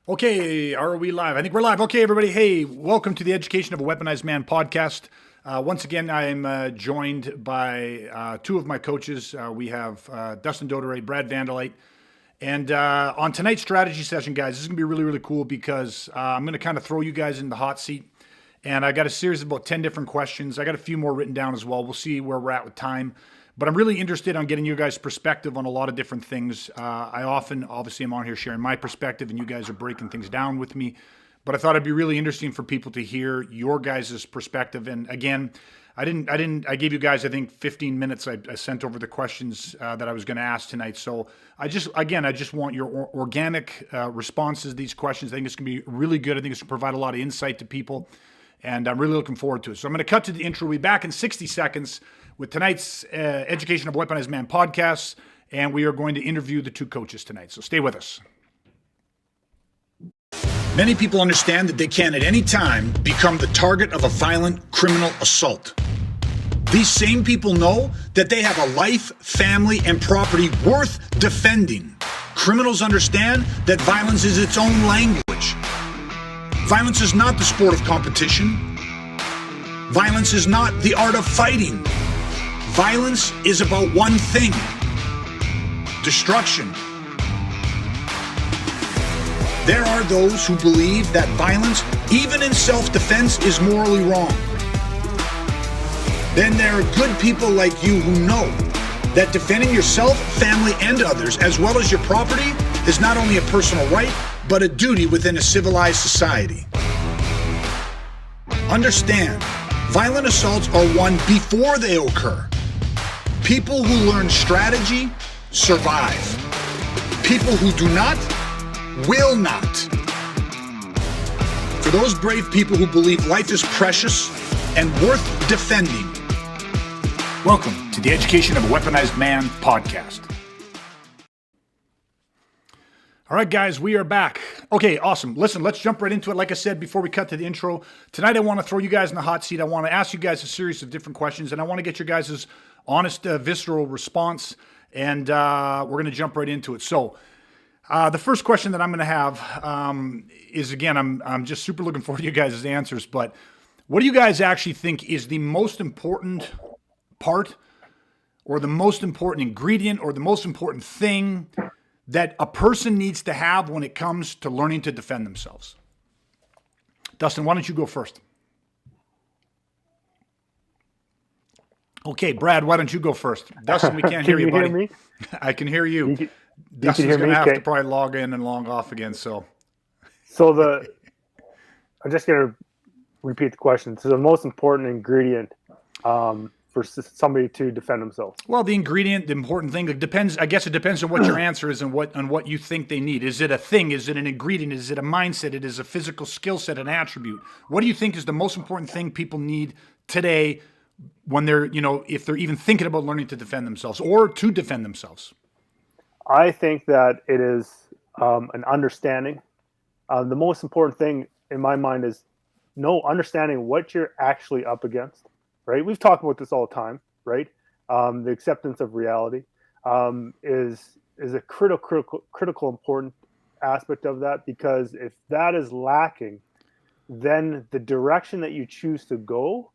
Okay, are we live? I think we're live. Okay, everybody. Hey, welcome to the Education of a Weaponized Man podcast. Once again, I am joined by two of my coaches. We have Dustin Doderay, Brad Vandalite. And on tonight's strategy session, guys, this is going to be really, really cool because I'm going to kind of throw you guys in the hot seat. And I got a series of about 10 different questions. I got a few more written down as well. We'll see where we're at with time. But I'm really interested on getting your guys' perspective on a lot of different things. I often, obviously, I'm on here sharing my perspective, and you guys are breaking things down with me. But I thought it'd be really interesting for people to hear your guys' perspective. And again, I gave you guys, I think, 15 minutes. I sent over the questions that I was going to ask tonight. So I just want your organic responses to these questions. I think it's going to be really good. I think it's going to provide a lot of insight to people. And I'm really looking forward to it. So I'm going to cut to the intro. We'll be back in 60 seconds with tonight's Education of a Weaponized Man podcast, and we are going to interview the two coaches tonight. So stay with us. Many people understand that they can at any time become the target of a violent criminal assault. These same people know that they have a life, family, and property worth defending. Criminals understand that violence is its own language. Violence is not the sport of competition. Violence is not the art of fighting. Violence is about one thing: destruction. There are those who believe that violence, even in self-defense, is morally wrong. Then there are good people like you who know that defending yourself, family, and others, as well as your property, is not only a personal right, but a duty within a civilized society. Understand, violent assaults are won before they occur. People who learn strategy survive. People who do not will not. For those brave people who believe life is precious and worth defending, welcome to the Education of a Weaponized Man podcast. All right, guys, we are back. Okay, awesome. Listen, let's jump right into it. Like I said before we cut to the intro, tonight I want to throw you guys in the hot seat. I want to ask you guys a series of different questions, and I want to get your guys' honest, visceral response, and we're going to jump right into it. So the first question that I'm going to have is, again, I'm just super looking forward to you guys' answers, but what do you guys actually think is the most important part or the most important ingredient or the most important thing that a person needs to have when it comes to learning to defend themselves? Dustin, why don't you go first? Okay, Brad, why don't you go first? Dustin, we can't hear you, buddy. Hear me? I can hear you. You Dustin's going to have okay. to probably log in and log off again. So I'm just going to repeat the question. So the most important ingredient for somebody to defend themselves. Well, the ingredient, the important thing, it depends. I guess it depends on what your answer is and what you think they need. Is it a thing? Is it an ingredient? Is it a mindset? It is a physical skill set, an attribute. What do you think is the most important thing people need today when they're, if they're even thinking about learning to defend themselves or to defend themselves? I think that it is an understanding. The most important thing in my mind is understanding what you're actually up against. Right, we've talked about this all the time. Right, the acceptance of reality is a critical important aspect of that, because if that is lacking, then the direction that you choose to go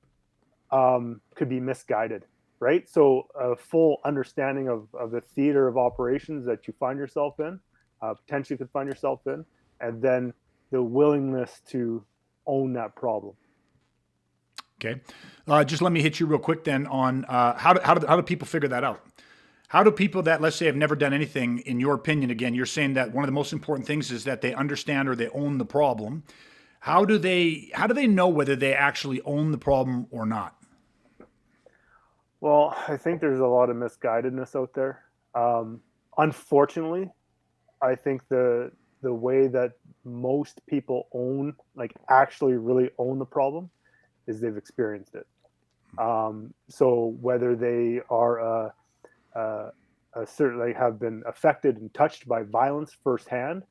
could be misguided. Right, so a full understanding of the theater of operations that you find yourself in, potentially could find yourself in, and then the willingness to own that problem. Okay. Just let me hit you real quick then on how do people figure that out? How do people that, let's say, have never done anything, in your opinion, again, you're saying that one of the most important things is that they understand or they own the problem. How do they know whether they actually own the problem or not? Well, I think there's a lot of misguidedness out there. Unfortunately, I think the way that most people actually really own the problem is they've experienced it. So whether they are certainly have been affected and touched by violence firsthand,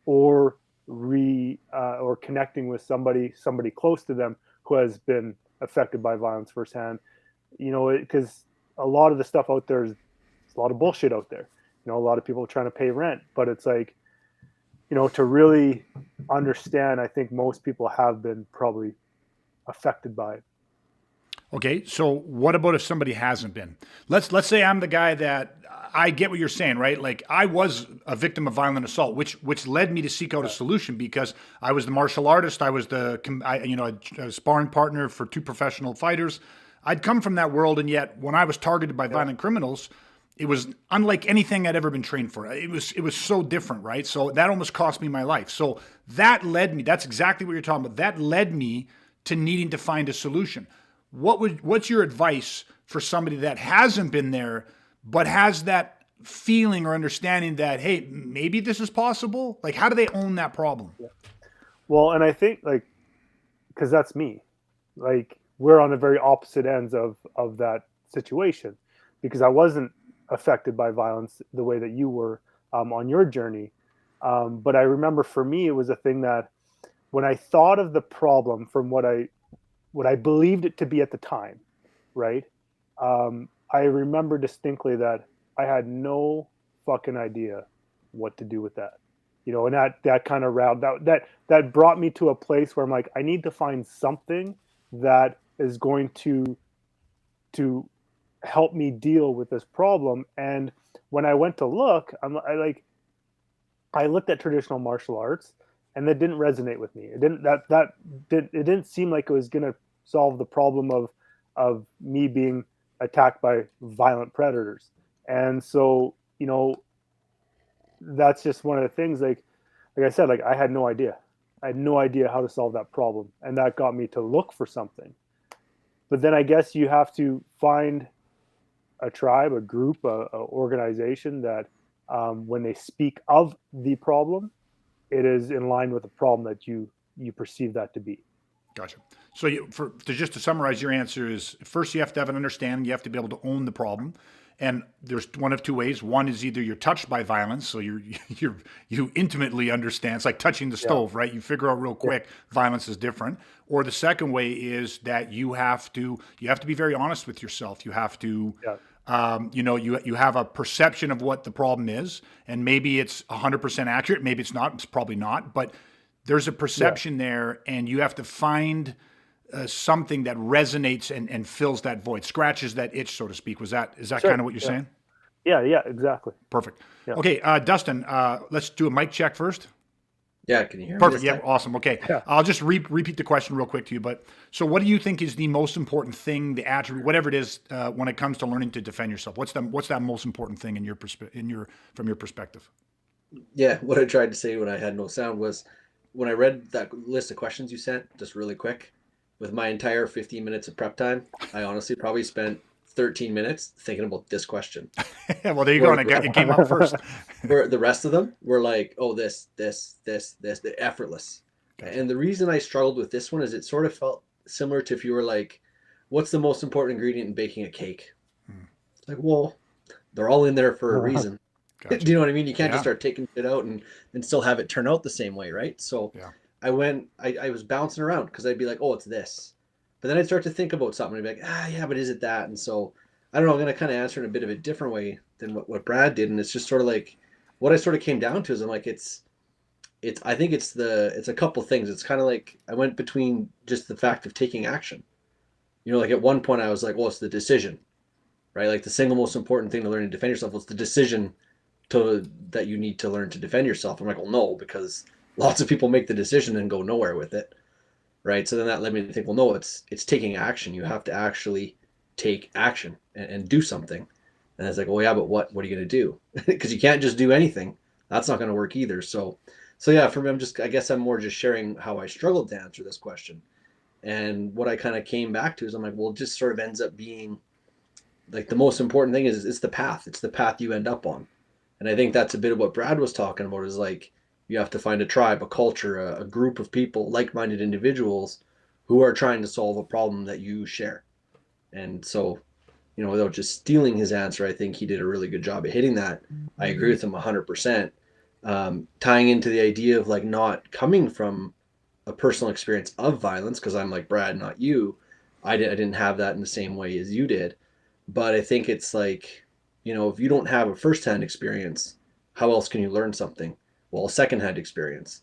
or connecting with somebody close to them who has been affected by violence firsthand, because a lot of the stuff out there is a lot of bullshit out there. A lot of people are trying to pay rent, but it's like to really understand, I think most people have been probably affected by it. Okay, so what about if somebody hasn't been? Let's say I'm the guy that I get what you're saying, right? Like I was a victim of violent assault, which led me to seek out a solution because I was the martial artist, I was a sparring partner for two professional fighters. I'd come from that world, and yet when I was targeted by Yeah. violent criminals, it was unlike anything I'd ever been trained for. It was so different, right? So that almost cost me my life. So that led me. That's exactly what you're talking about. That led me to needing to find a solution. What's your advice for somebody that hasn't been there but has that feeling or understanding that, hey, maybe this is possible? Like, how do they own that problem? Well, and I think like because that's me, like we're on the very opposite ends of that situation, because I wasn't affected by violence the way that you were on your journey. But I remember for me, it was a thing that when I thought of the problem from what I believed it to be at the time, right? I remember distinctly that I had no fucking idea what to do with that. And that kind of route that brought me to a place where I'm like, I need to find something that is going to help me deal with this problem. And when I went to look, I looked at traditional martial arts, and that didn't resonate with me. It didn't seem like it was going to solve the problem of me being attacked by violent predators. And so, that's just one of the things. Like I said, like I had no idea. I had no idea how to solve that problem, and that got me to look for something. But then I guess you have to find a tribe, a group, a organization that when they speak of the problem, it is in line with the problem that you perceive that to be. Gotcha. So, just to summarize, your answer is first you have to have an understanding. You have to be able to own the problem, and there's one of two ways. One is either you're touched by violence, so you intimately understand. It's like touching the stove, right? You figure out real quick violence is different. Or the second way is that you have to be very honest with yourself. You have to. Yeah. You have a perception of what the problem is, and maybe it's 100% accurate. Maybe it's not. It's probably not, but there's a Yeah. perception there, and you have to find something that resonates and fills that void, scratches that itch, so to speak. Is that kind Sure. of what you're Yeah. saying? Yeah. Yeah. Exactly. Perfect. Yeah. Okay, Dustin, let's do a mic check first. Yeah, can you hear me Perfect. this Yeah, time? awesome. Okay, Yeah. I'll just repeat the question real quick to you. But so, what do you think is the most important thing, the attribute, whatever it is, when it comes to learning to defend yourself? What's that most important thing from your perspective? Yeah, what I tried to say when I had no sound was when I read that list of questions you sent, just really quick, with my entire 15 minutes of prep time, I honestly probably spent 13 minutes thinking about this question. Well, there you go, Where, and it came up first. where the rest of them were like, oh, this, they're effortless. Gotcha. And the reason I struggled with this one is it sort of felt similar to if you were like, what's the most important ingredient in baking a cake? It's like, well, they're all in there for a reason. Do Gotcha. you know what I mean? You can't just Yeah. start taking it out and still have it turn out the same way, right? So Yeah. I was bouncing around because I'd be like, oh, it's this. But then I'd start to think about something and be like, yeah, but is it that? And so I don't know, I'm going to kind of answer in a bit of a different way than what Brad did. And it's just sort of like what I sort of came down to is I'm like, I think it's a couple things. It's kind of like I went between just the fact of taking action. Like at one point I was like, well, it's the decision, right? Like the single most important thing to learn to defend yourself was the decision that you need to learn to defend yourself. I'm like, well, no, because lots of people make the decision and go nowhere with it, right? So then that led me to think, well, no, it's taking action. You have to actually take action and do something. And it's like, well, yeah, but what are you going to do? Because you can't just do anything. That's not going to work either. So yeah, for me, I guess I'm more just sharing how I struggled to answer this question. And what I kind of came back to is I'm like, well, it just sort of ends up being like the most important thing is it's the path. It's the path you end up on. And I think that's a bit of what Brad was talking about is like you have to find a tribe, a culture, a group of people, like-minded individuals who are trying to solve a problem that you share. And so, without just stealing his answer, I think he did a really good job at hitting that. I agree with him 100%. Tying into the idea of like not coming from a personal experience of violence, because I'm like Brad, not you. I didn't have that in the same way as you did. But I think it's like, if you don't have a firsthand experience, how else can you learn something? Well, secondhand experience.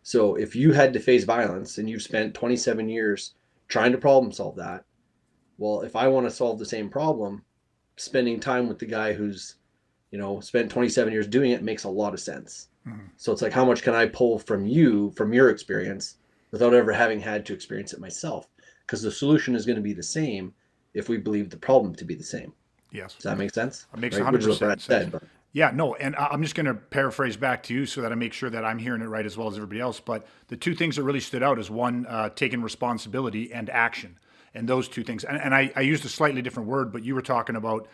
So if you had to face violence and you've spent 27 years trying to problem solve that, well, if I want to solve the same problem, spending time with the guy who's, spent 27 years doing it makes a lot of sense. Mhm. So it's like, how much can I pull from you, from your experience, without ever having had to experience it myself? Because the solution is going to be the same if we believe the problem to be the same. Yes. Does that make sense? It makes Right? Which is what 100% Brad sense. said. But Yeah, no, and I'm just going to paraphrase back to you so that I make sure that I'm hearing it right as well as everybody else. But the two things that really stood out is one, taking responsibility and action. And those two things. And I used a slightly different word, but you were talking about,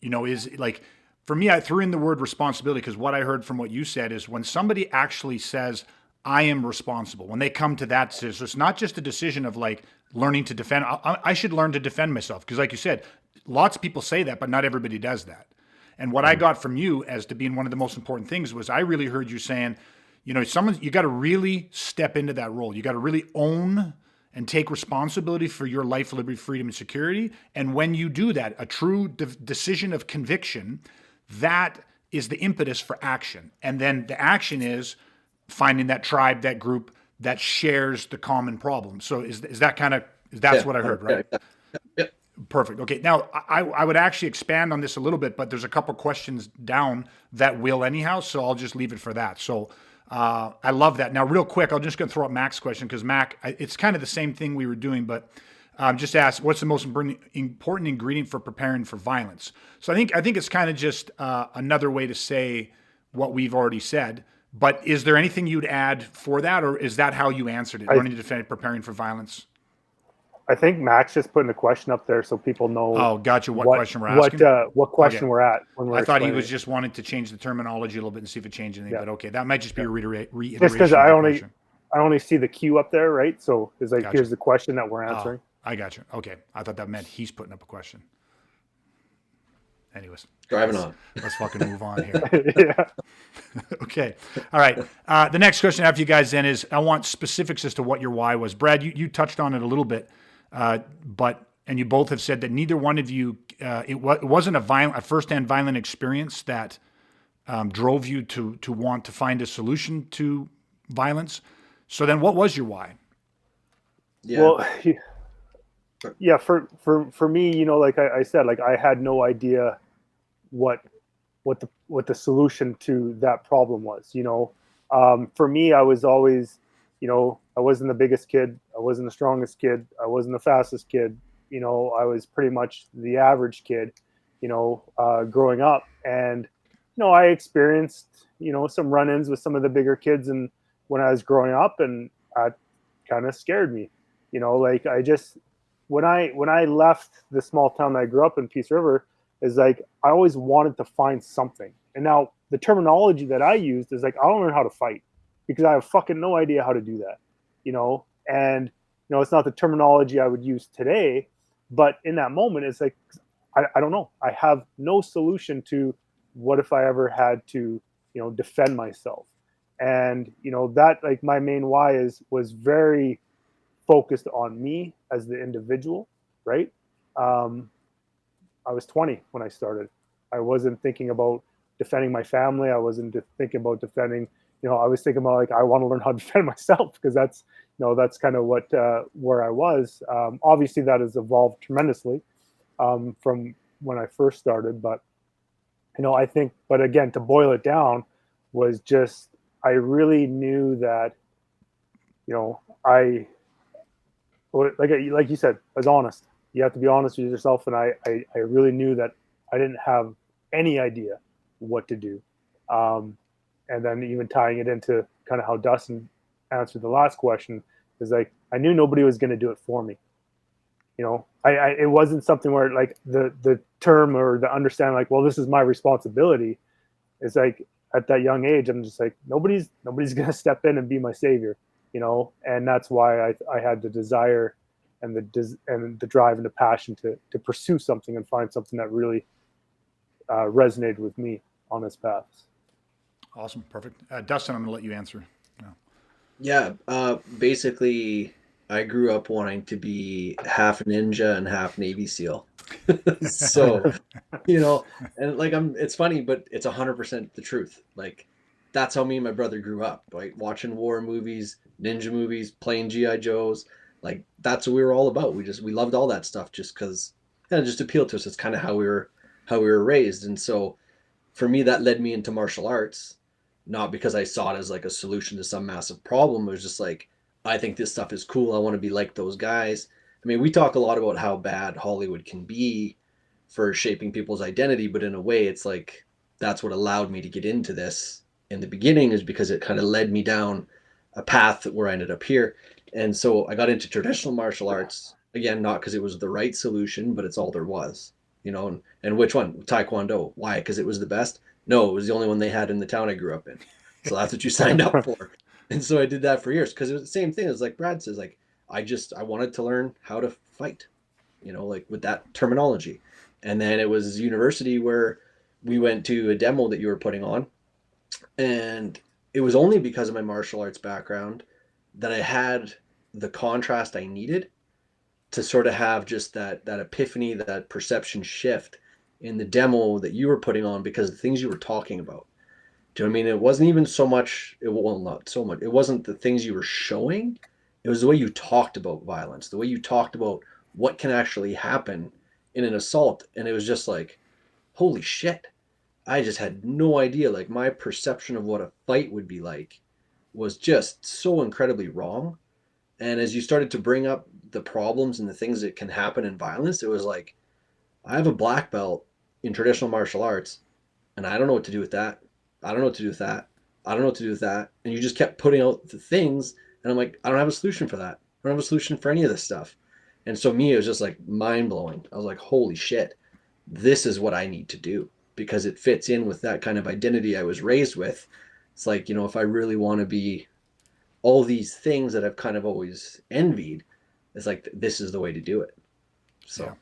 is like, for me, I threw in the word responsibility because what I heard from what you said is when somebody actually says, I am responsible, when they come to that, so it's not just a decision of like learning to defend. I should learn to defend myself because, like you said, lots of people say that, but not everybody does that. And what I got from you as to being one of the most important things was I really heard you saying, you got to really step into that role. You got to really own and take responsibility for your life, liberty, freedom, and security. And when you do that, a true decision of conviction, that is the impetus for action. And then the action is finding that tribe, that group that shares the common problem. So is that kind of, that's what I heard, right? Yeah. Perfect. Okay. Now, I would actually expand on this a little bit, but there's a couple questions down that will anyhow, so I'll just leave it for that. So I love that. Now, real quick, I'm just going to throw up Mac's question because Mac, it's kind of the same thing we were doing, but just ask, what's the most important ingredient for preparing for violence? So I think it's kind of just another way to say what we've already said. But is there anything you'd add for that, or is that how you answered it? Learning to defend, preparing for violence. I think Max just putting the question up there so people know. Oh, gotcha. What question we're asking? What question Okay. we're at when we're. I thought he explaining was it. just wanting to change the terminology a little bit and see if it changed anything. Yeah. But okay, that might just be a reiteration. Just because of the I question. only see the cue up there, right? So it's like, Gotcha. here's the question that we're answering. I got you. Okay, I thought that meant he's putting up a question. Anyways, driving on. Let's fucking move on here. Yeah. Okay. All right. The next question after you guys then is I want specifics as to what your why was. Brad, you touched on it a little bit, and you both have said that neither one of you, it wasn't a firsthand violent experience that drove you to want to find a solution to violence. So then what was your why? Yeah. Well, yeah, for me, like I said, like I had no idea what the solution to that problem was. For me, I was always, I wasn't the biggest kid, I wasn't the strongest kid, I wasn't the fastest kid. I was pretty much the average kid, growing up, and I experienced some run-ins with some of the bigger kids, and when I was growing up, and that kind of scared me. Like I just when I left the small town that I grew up in, Peace River, is like I always wanted to find something. And now the terminology that I used is like I don't learn how to fight because I have fucking no idea how to do that. And it's not the terminology I would use today, but in that moment it's like I don't know. I have no solution to what if I ever had to defend myself. And that, like, my main why was very focused on me as the individual, right? I was 20 when I started. I wasn't thinking about defending my family. I wasn't thinking about defending, I was thinking about like, I want to learn how to defend myself because that's kind of what, where I was. Obviously that has evolved tremendously from when I first started, but I think, but again, to boil it down was just, I really knew that, like you said, I was honest. You have to be honest with yourself. And I really knew that I didn't have any idea what to do. And then even tying it into kind of how Dustin answered the last question is like, I knew nobody was going to do it for me. It wasn't something where like the term or the understanding, like, well, this is my responsibility. It's like at that young age, I'm just like, nobody's going to step in and be my savior, and that's why I had the desire and the drive and the passion to pursue something and find something that really resonated with me on this path. Awesome. Perfect. Dustin, I'm going to let you answer. Yeah. Basically, I grew up wanting to be half ninja and half Navy SEAL. So, and like it's funny, but it's 100% the truth. Like that's how me and my brother grew up, right? Watching war movies, ninja movies, playing GI Joes. Like that's what we were all about. We loved all that stuff just because it just appealed to us. It's kind of how we were raised. And so for me, that led me into martial arts, not because I saw it as like a solution to some massive problem. It was just like, I think this stuff is cool. I want to be like those guys. I mean, we talk a lot about how bad Hollywood can be for shaping people's identity, but in a way, it's like that's what allowed me to get into this in the beginning, is because it kind of led me down a path where I ended up here. And so I got into traditional martial arts again, not because it was the right solution, but it's all there was, you know. And which one? Taekwondo. Why? Because it was the best? No, it was the only one they had in the town I grew up in. So that's what you signed up for. And so I did that for years because it was the same thing as like Brad says, like I wanted to learn how to fight, you know, like with that terminology. And then it was university where we went to a demo that you were putting on, and it was only because of my martial arts background that I had the contrast I needed to sort of have just that epiphany, that perception shift in the demo that you were putting on, because of the things you were talking about. Do you know what I mean? It wasn't even so much, well, not so much. It wasn't the things you were showing. It was the way you talked about violence, the way you talked about what can actually happen in an assault. And it was just like, holy shit. I just had no idea. Like my perception of what a fight would be like was just so incredibly wrong. And as you started to bring up the problems and the things that can happen in violence, it was like, I have a black belt in traditional martial arts, and I don't know what to do with that. I don't know what to do with that. I don't know what to do with that. And you just kept putting out the things, and I'm like, I don't have a solution for that. I don't have a solution for any of this stuff. And so me, it was just like mind blowing. I was like, holy shit, this is what I need to do, because it fits in with that kind of identity I was raised with. It's like, you know, if I really want to be all these things that I've kind of always envied, it's like, this is the way to do it. So. Yeah.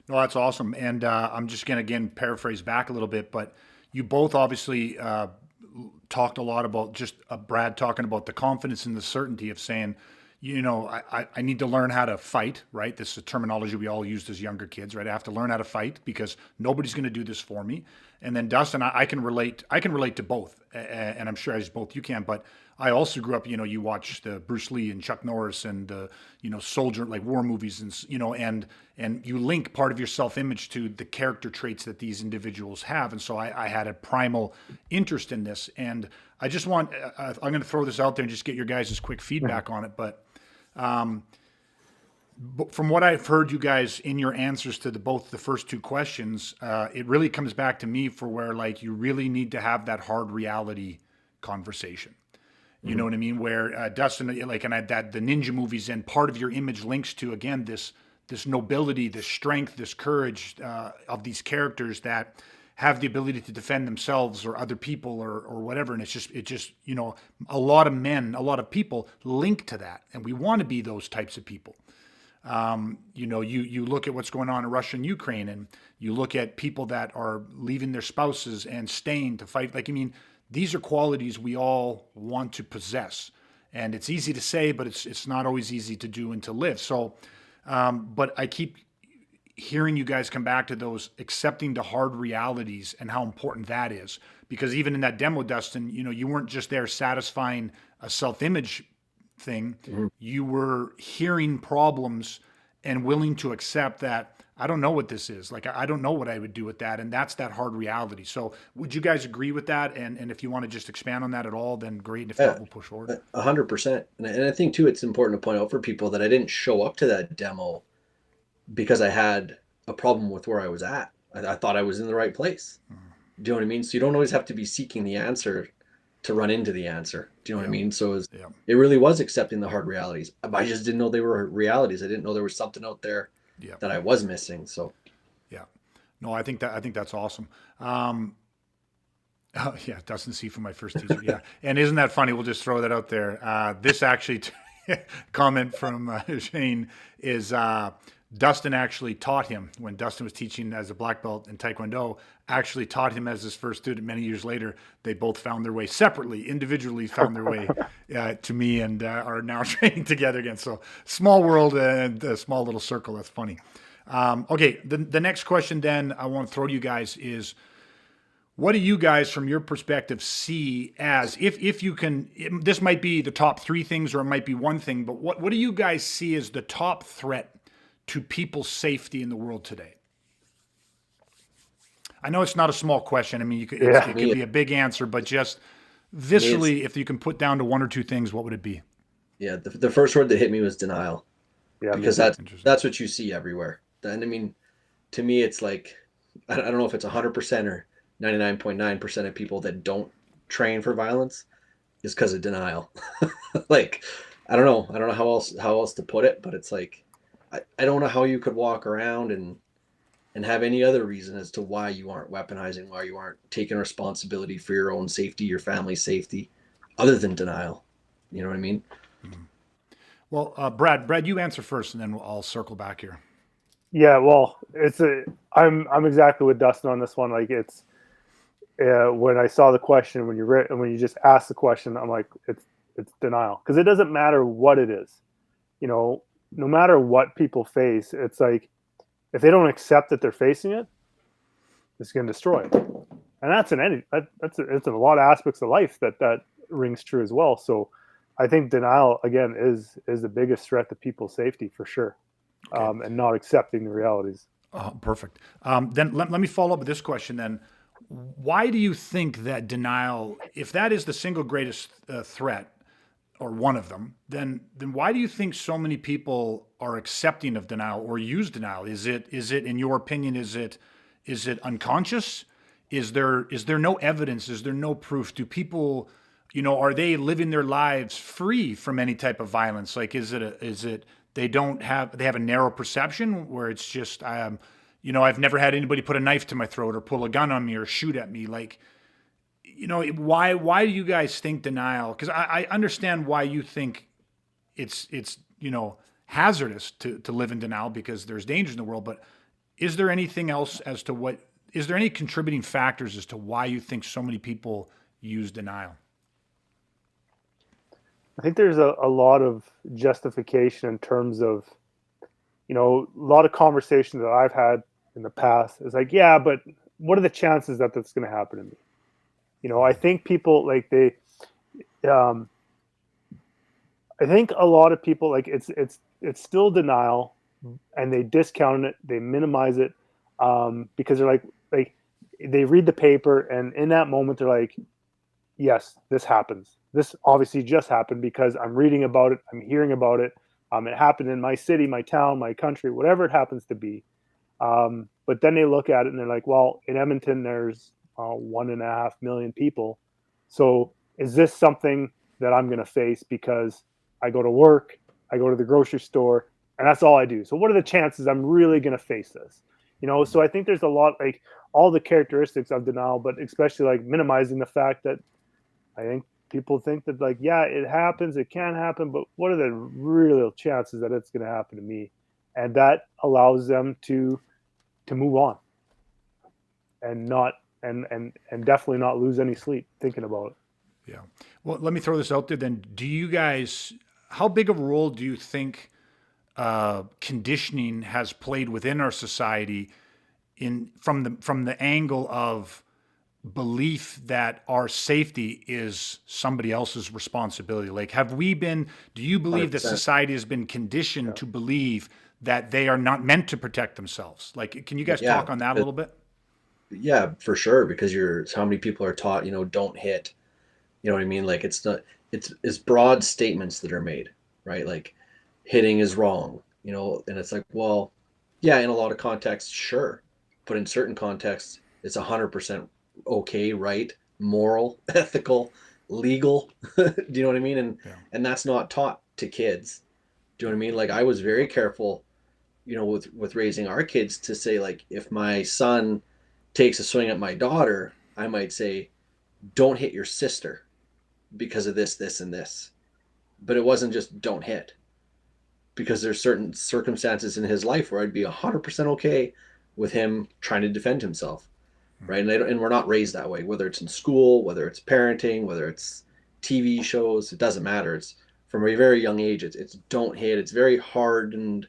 No, that's awesome. And I'm just going to again paraphrase back a little bit, but you both obviously talked a lot about just Brad talking about the confidence and the certainty of saying, you know, I need to learn how to fight, right? This is a terminology we all used as younger kids, right? I have to learn how to fight because nobody's going to do this for me. And then Dustin, I can relate to both, and I'm sure as both you can, but I also grew up, you know, you watch the Bruce Lee and Chuck Norris and you know, soldier, like war movies, and you know, and you link part of your self-image to the character traits that these individuals have. And so I had a primal interest in this, and I just want I'm going to throw this out there and just get your guys' quick feedback on it. But from what I've heard you guys in your answers to both the first two questions, it really comes back to me for where like you really need to have that hard reality conversation. You know what I mean? Where Dustin, like, and that the ninja movies, and part of your image links to again this nobility, this strength, this courage of these characters that have the ability to defend themselves or other people or whatever. And it just you know, a lot of men, a lot of people link to that, and we want to be those types of people. You know, you look at what's going on in Russia and Ukraine, and you look at people that are leaving their spouses and staying to fight. Like, I mean, these are qualities we all want to possess, and it's easy to say, but it's not always easy to do and to live. So, but I keep hearing you guys come back to those accepting the hard realities and how important that is, because even in that demo, Dustin, you know, you weren't just there satisfying a self-image thing. You were hearing problems and willing to accept that I don't know what this is. Like, I don't know what I would do with that. And that's that hard reality. So would you guys agree with that? And if you want to just expand on that at all, then great. And if not, we'll push forward. 100%. And I think too, it's important to point out for people that I didn't show up to that demo because I had a problem with where I was at. I thought I was in the right place. Do you know what I mean? So you don't always have to be seeking the answer to run into the answer. Do you know what I mean? So it really was accepting the hard realities. I just didn't know they were realities. I didn't know there was something out there that I was missing. So no, I think that's awesome. Yeah, Dustin C from my first teacher. Yeah, and isn't that funny? We'll just throw that out there. This actually comment from Shane is Dustin actually taught him when Dustin was teaching as a black belt in Taekwondo. Actually taught him as his first student. Many years later, they both found their way separately, individually found their way to me, and are now training together again. So small world and a small little circle. That's funny. Okay, the next question then I want to throw to you guys is, What do you guys, from your perspective, see as, if you can, this might be the top three things or it might be one thing, but what do you guys see as the top threat to people's safety in the world today? I know it's not a small question. I mean, Yeah. it could be a big answer, but just To me, it's, viscerally, if you can put down to one or two things, what would it be? yeah, the first word that hit me was denial, Yeah, me because too. Interesting. that's what you see everywhere. And I mean, to me, it's like, I don't know if it's 100% or 99.9% of people that don't train for violence is because of denial. Like, I don't know how else to put it, but it's like, I don't know how you could walk around and have any other reason as to why you aren't weaponizing, why you aren't taking responsibility for your own safety, your family's safety, other than denial. You know what I mean? Well, Brad, you answer first, and then I'll circle back here. Yeah, well, I'm exactly with Dustin on this one. Like it's when I saw the question, when you just asked the question, I'm like, it's denial, because it doesn't matter what it is, you know, no matter what people face, it's like if they don't accept that they're facing it, it's going to destroy it, and that's in it's in a lot of aspects of life that rings true as well. So, I think denial again is the biggest threat to people's safety for sure, Okay. and not accepting the realities. Perfect. Then let me follow up with this question then. Why do you think that denial, if that is the single greatest threat or one of them, then why do you think so many people are accepting of denial or use denial? Is it in your opinion, is it unconscious? Is there no evidence? Is there no proof? Do people, are they living their lives free from any type of violence? Like, is it they have a narrow perception where it's just, I've never had anybody put a knife to my throat or pull a gun on me or shoot at me. Like, why do you guys think denial? Because I understand why you think it's hazardous to live in denial because there's danger in the world. But is there anything else is there any contributing factors as to why you think so many people use denial? I think there's a lot of justification in terms of, a lot of conversations that I've had in the past is like, yeah, but what are the chances that that's going to happen to me? I think people like um, I think a lot of people like it's still denial, and they discount it, they minimize it, because they're like they read the paper, and in that moment they're like, yes, this happens. This obviously just happened because I'm reading about it, I'm hearing about it. It happened in my city, my town, my country, whatever it happens to be. But then they look at it and they're like, well, in Edmonton, there's 1.5 million people. So is this something that I'm going to face because I go to work, I go to the grocery store, and that's all I do? So what are the chances I'm really going to face this? So I think there's a lot, like all the characteristics of denial, but especially like minimizing the fact that I think people think that, like, yeah, it happens, it can happen, but what are the real chances that it's going to happen to me? And that allows them to move on and not and definitely not lose any sleep thinking about it. Yeah. Well, let me throw this out there then. How big of a role do you think conditioning has played within our society from the angle of belief that our safety is somebody else's responsibility? Like, do you believe that 100%. society has been conditioned Yeah. to believe that they are not meant to protect themselves? Like, can you guys Yeah, talk on that a little bit? yeah, for sure. Because how many people are taught, don't hit. You know what I mean? Like, it's not, it's broad statements that are made, right? Like, hitting is wrong, and it's like, well, yeah, in a lot of contexts, sure, but in certain contexts, it's 100% okay, right, moral, ethical, legal. Do you know what I mean? And Yeah. and that's not taught to kids. Do you know what I mean? Like, I was very careful, with raising our kids, to say, like, if my son takes a swing at my daughter, I might say, don't hit your sister because of this, this, and this. But it wasn't just don't hit, because there's certain circumstances in his life where I'd be 100% okay with him trying to defend himself, right? And we're not raised that way, whether it's in school, whether it's parenting, whether it's TV shows, it doesn't matter. It's from a very young age, it's don't hit. It's very hardened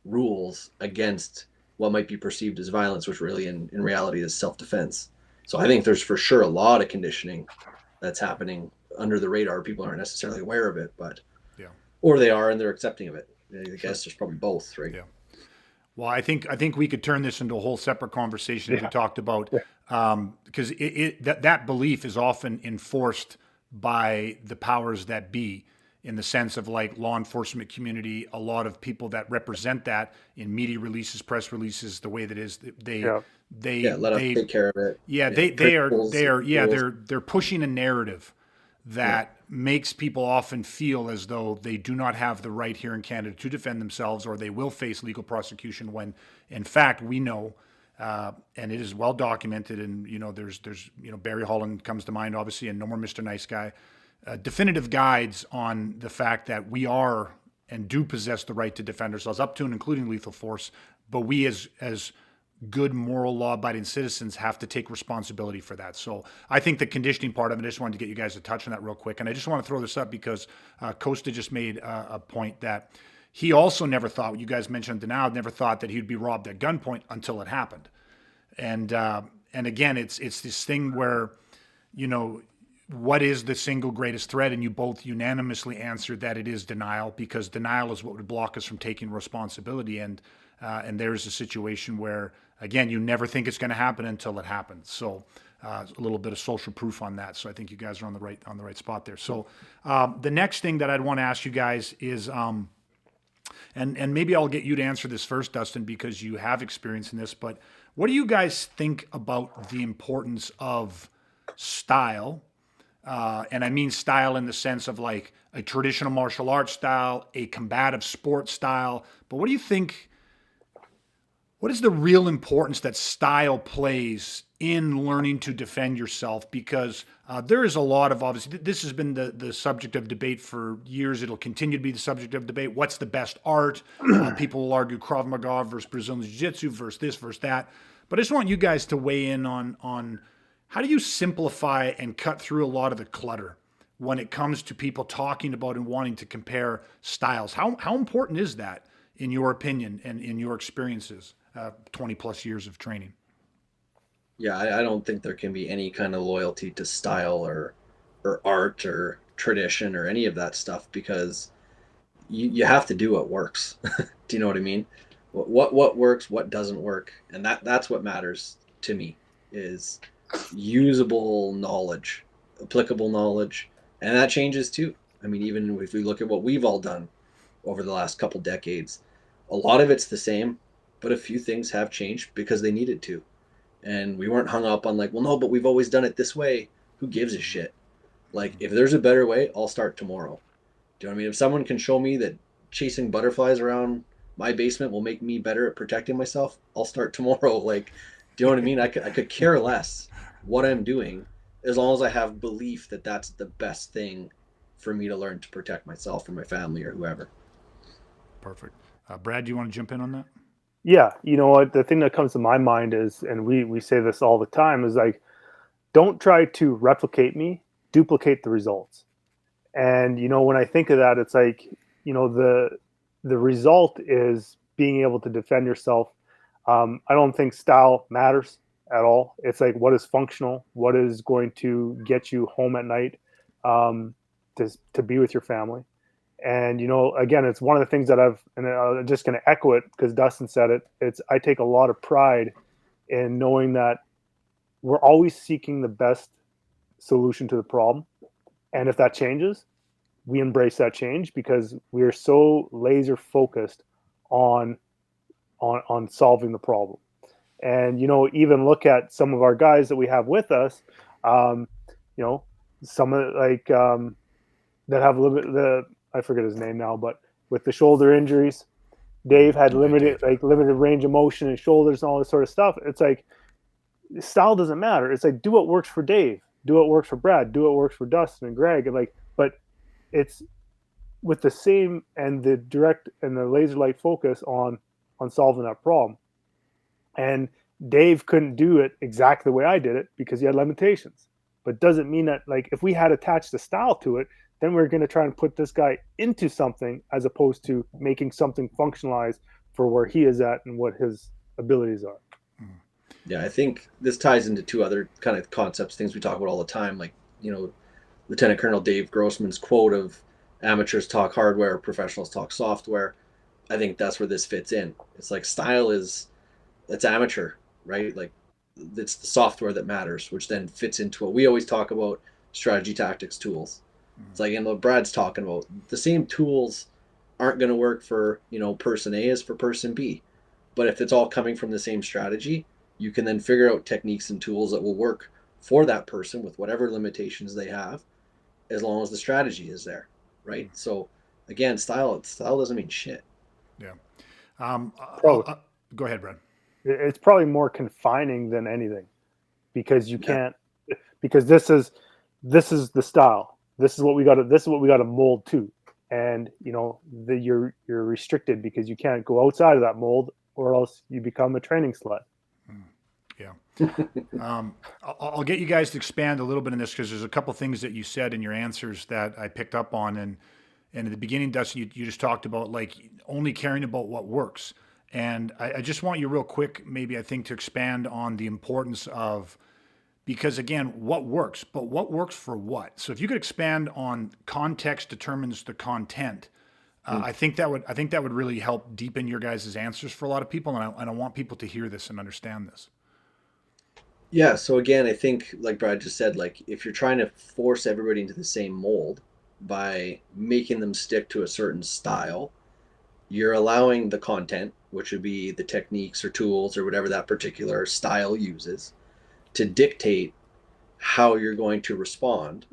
rules against what might be perceived as violence, which really in reality is self-defense. So I think there's for sure a lot of conditioning that's happening under the radar. People aren't necessarily aware of it, but Yeah. or they are and they're accepting of it. I Sure. guess there's probably both, right? Yeah. Well, I think we could turn this into a whole separate conversation if we Yeah. talked about Yeah. because that belief is often enforced by the powers that be in the sense of like law enforcement community, a lot of people that represent that in media releases, press releases, the way that is they Yeah. they Yeah, let us they take care of it. yeah, Yeah, they principles, are yeah, rules. they're pushing a narrative Yeah, that makes people often feel as though they do not have the right here in Canada to defend themselves, or they will face legal prosecution. When, in fact, we know, and it is well documented, and there's Barry Holland comes to mind, obviously, and No More Mr. Nice Guy, definitive guides on the fact that we are and do possess the right to defend ourselves, up to and including lethal force. But we, as good moral law-abiding citizens, have to take responsibility for that. So I think the conditioning part of it, I just wanted to get you guys to touch on that real quick. And I just want to throw this up because Costa just made a point that he also never thought, you guys mentioned Denial, never thought that he'd be robbed at gunpoint until it happened. And again, it's this thing where, what is the single greatest threat? And you both unanimously answered that it is denial, because denial is what would block us from taking responsibility. And there's a situation where, again, you never think it's going to happen until it happens. So a little bit of social proof on that. So I think you guys are on the right spot there. So the next thing that I'd want to ask you guys is, and maybe I'll get you to answer this first, Dustin, because you have experience in this. But what do you guys think about the importance of style? And I mean style in the sense of like a traditional martial arts style, a combative sports style. But what do you think? What is the real importance that style plays in learning to defend yourself? Because there is a lot of, obviously, this has been the subject of debate for years. It'll continue to be the subject of debate. What's the best art? People will argue Krav Maga versus Brazilian Jiu-Jitsu versus this versus that. But I just want you guys to weigh in on how do you simplify and cut through a lot of the clutter when it comes to people talking about and wanting to compare styles? How important is that, in your opinion and in your experiences? 20 plus years of training. Yeah, I don't think there can be any kind of loyalty to style or art or tradition or any of that stuff, because you have to do what works. Do you know what I mean? What works, what doesn't work, and that's what matters to me, is usable knowledge, applicable knowledge, and that changes too. I mean, even if we look at what we've all done over the last couple decades, a lot of it's the same, but a few things have changed because they needed to. And we weren't hung up on like, well, no, but we've always done it this way. Who gives a shit? Like, if there's a better way, I'll start tomorrow. Do you know what I mean? If someone can show me that chasing butterflies around my basement will make me better at protecting myself, I'll start tomorrow. Like, do you know what I mean? I could care less what I'm doing, as long as I have belief that that's the best thing for me to learn to protect myself or my family or whoever. Perfect. Brad, do you want to jump in on that? Yeah, you know what? The thing that comes to my mind is, and we say this all the time, is like, don't try to replicate me, duplicate the results. And when I think of that, it's like, the result is being able to defend yourself. I don't think style matters at all. It's like, what is functional, what is going to get you home at night, to be with your family. And, again, it's one of the things that and I'm just going to echo it because Dustin said it. I take a lot of pride in knowing that we're always seeking the best solution to the problem. And if that changes, we embrace that change because we are so laser focused on solving the problem. And, even look at some of our guys that we have with us, some of that have a little bit I forget his name now, but with the shoulder injuries, Dave had limited range of motion and shoulders and all this sort of stuff. It's like, style doesn't matter. It's like, do what works for Dave, do what works for Brad, do what works for Dustin and Greg. And but it's with the same and the direct and the laser light focus on solving that problem. And Dave couldn't do it exactly the way I did it because he had limitations. But doesn't mean that, like, if we had attached a style to it, then we're going to try and put this guy into something as opposed to making something functionalized for where he is at and what his abilities are. Yeah, I think this ties into two other kind of concepts, things we talk about all the time, like, Lieutenant Colonel Dave Grossman's quote of amateurs talk hardware, professionals talk software. I think that's where this fits in. It's like style is it's amateur, right? Like it's the software that matters, which then fits into what we always talk about, strategy, tactics, tools. It's like, what Brad's talking about. The same tools aren't going to work for, person A as for person B. But if it's all coming from the same strategy, you can then figure out techniques and tools that will work for that person with whatever limitations they have, as long as the strategy is there, right? So again, style doesn't mean shit. Yeah. Probably. Go ahead, Brad. It's probably more confining than anything, because you Yeah. can't, because this is the style. This is what we got to, mold to. And you're restricted because you can't go outside of that mold, or else you become a training slut. Yeah. I'll get you guys to expand a little bit in this, because there's a couple things that you said in your answers that I picked up on. And at the beginning, Dustin, you just talked about like only caring about what works. And I just want you real quick, maybe I think, to expand on the importance of, because again, what works, but what works for what? So if you could expand on context determines the content, I think that would really help deepen your guys' answers for a lot of people. And I want people to hear this and understand this. Yeah, so again, I think like Brad just said, like if you're trying to force everybody into the same mold by making them stick to a certain style, you're allowing the content, which would be the techniques or tools or whatever that particular style uses, to dictate how you're going to respond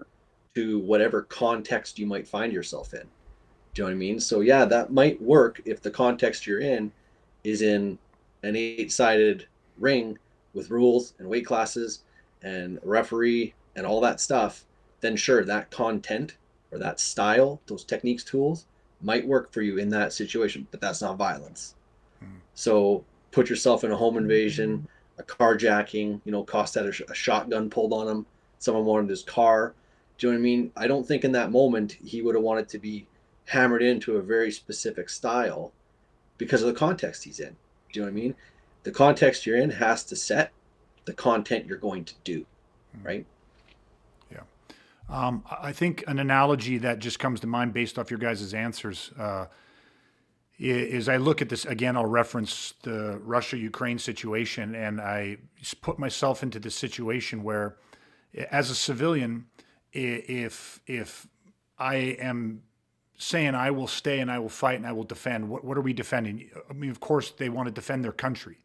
to whatever context you might find yourself in. Do you know what I mean? So yeah, that might work if the context you're in is in an 8-sided ring with rules and weight classes and a referee and all that stuff. Then sure, that content or that style, those techniques, tools might work for you in that situation, but that's not violence. So put yourself in a home invasion, a carjacking, Cost had a shotgun pulled on him. Someone wanted his car. Do you know what I mean? I don't think in that moment he would have wanted to be hammered into a very specific style because of the context he's in. Do you know what I mean? The context you're in has to set the content you're going to do, right? Yeah. I think an analogy that just comes to mind based off your guys' answers is I look at this again. I'll reference the Russia-Ukraine situation, and I just put myself into this situation where, as a civilian, if I am saying I will stay and I will fight and I will defend, what are we defending? I mean, of course, they want to defend their country.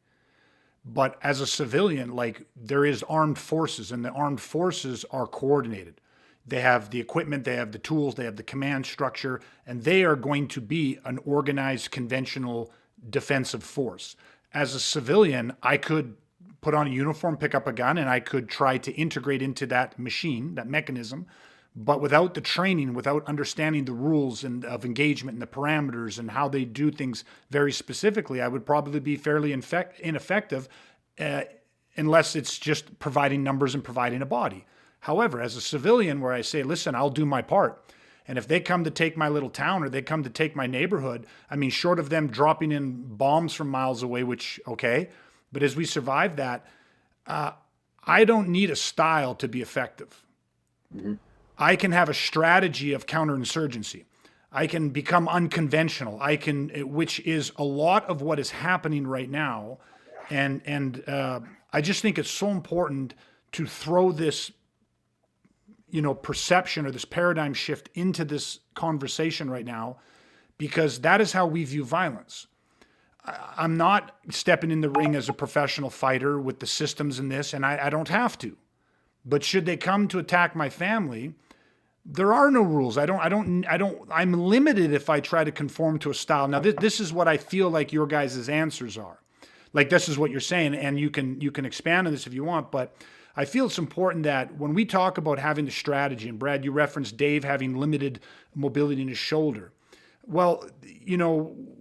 But as a civilian, like there is armed forces, and the armed forces are coordinated. They have the equipment, they have the tools, they have the command structure, and they are going to be an organized, conventional defensive force. As a civilian, I could put on a uniform, pick up a gun, and I could try to integrate into that machine, that mechanism. But without the training, without understanding the rules and of engagement and the parameters and how they do things very specifically, I would probably be fairly ineffective unless it's just providing numbers and providing a body. However, as a civilian, where I say, listen, I'll do my part. And if they come to take my little town or they come to take my neighborhood, I mean, short of them dropping in bombs from miles away, which, okay. But as we survive that, I don't need a style to be effective. Mm-hmm. I can have a strategy of counterinsurgency. I can become unconventional. Which is a lot of what is happening right now. And I just think it's so important to throw this, perception or this paradigm shift into this conversation right now, because that is how we view violence. I'm not stepping in the ring as a professional fighter with the systems in this, and I don't have to. But should they come to attack my family, there are no rules. I'm limited if I try to conform to a style. Now, this is what I feel like your guys' answers are. Like, this is what you're saying, and you can expand on this if you want, but I feel it's important that when we talk about having the strategy, and Brad, you referenced Dave having limited mobility in his shoulder. Well,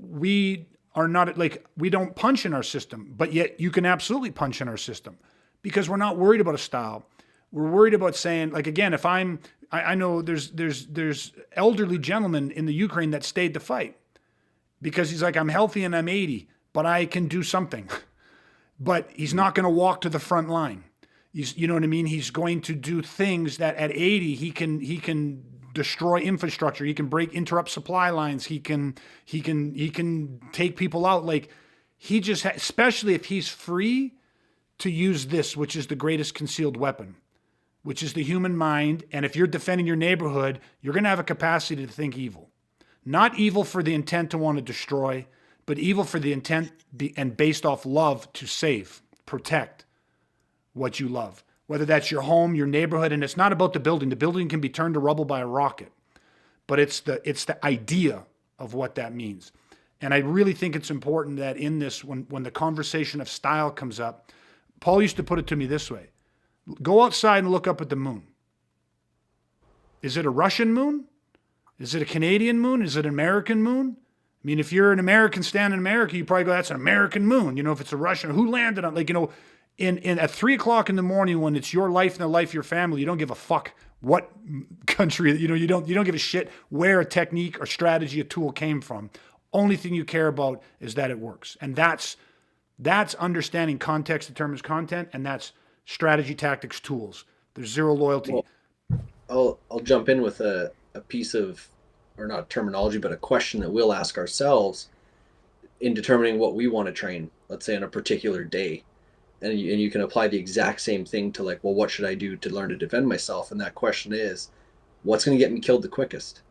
we are not we don't punch in our system, but yet you can absolutely punch in our system because we're not worried about a style. We're worried about saying, like, again, if I know there's elderly gentlemen in the Ukraine that stayed to fight because he's like, I'm healthy and I'm 80, but I can do something. but he's not going to walk to the front line. You know what I mean? He's going to do things that at 80 he can destroy infrastructure. He can interrupt supply lines. He can take people out. Like he just, especially if he's free to use this, which is the greatest concealed weapon, which is the human mind. And if you're defending your neighborhood, you're going to have a capacity to think evil. Not evil for the intent to want to destroy, but evil for the intent and based off love to save, protect what you love. Whether that's your home, your neighborhood, and it's not about the building. The building can be turned to rubble by a rocket, but it's the idea of what that means. And I really think it's important that in this, when the conversation of style comes up, Paul used to put it to me this way: go outside and look up at the moon. Is it a Russian moon? Is it a Canadian moon? Is it an American moon? I mean, if you're an American standing in America, you probably go, that's an American moon. You know, if it's a Russian, who landed on, like, you know, in at 3 o'clock in the morning when it's your life and the life of your family, you don't give a fuck what country, you know, you don't give a shit where a technique or strategy, a tool came from. Only thing you care about is that it works. And that's understanding context determines content, and that's strategy, tactics, tools. There's zero loyalty. Well, I'll jump in with a piece of, or not terminology, but a question that we'll ask ourselves in determining what we want to train, let's say on a particular day. And you can apply the exact same thing to, like, well, what should I do to learn to defend myself? And that question is, what's going to get me killed the quickest?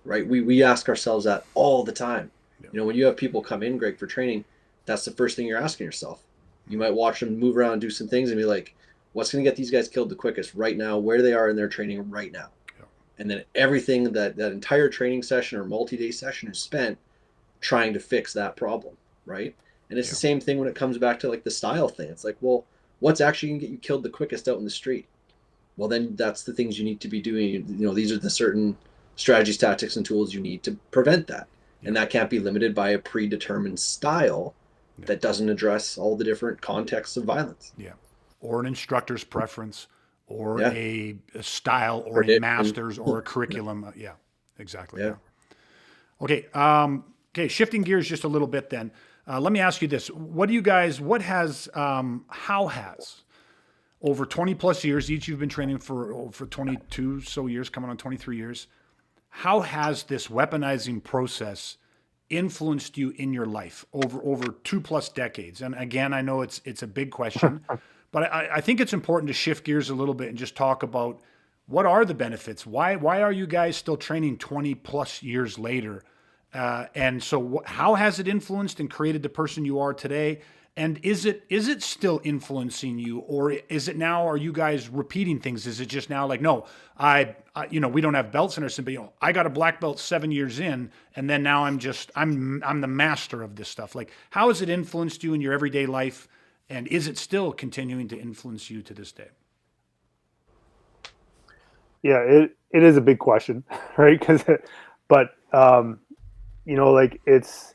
Right? We ask ourselves that all the time. Yeah. You know, when you have people come in, Greg, for training, that's the first thing you're asking yourself. You might watch them move around and do some things and be like, what's going to get these guys killed the quickest right now, where they are in their training right now? Yeah. And then everything that entire training session or multi-day session is spent trying to fix that problem, right? And it's the same thing when it comes back to, like, the style thing. It's like, well, what's actually going to get you killed the quickest out in the street? Well, then that's the things you need to be doing. You know, these are the certain strategies, tactics, and tools you need to prevent that. Yeah. And that can't be limited by a predetermined style that doesn't address all the different contexts of violence. Yeah. Or an instructor's preference, or a style, or a master's, or a curriculum. Yeah, exactly. Yeah. Okay. Okay. Shifting gears just a little bit then. Let me ask you this. How has over 20 plus years, each you've been training for 22 so years, coming on 23 years, how has this weaponizing process influenced you in your life over 2+ decades? And again, I know it's a big question, but I think it's important to shift gears a little bit and just talk about what are the benefits? Why are you guys still training 20 plus years later? And so how has it influenced and created the person you are today? And is it still influencing you, or is it now, are you guys repeating things? Is it just now like, no, I we don't have belts in our system, but I got a black belt 7 years in, and then now I'm the master of this stuff. Like, how has it influenced you in your everyday life? And is it still continuing to influence you to this day? Yeah, it is a big question, right? Like, it's,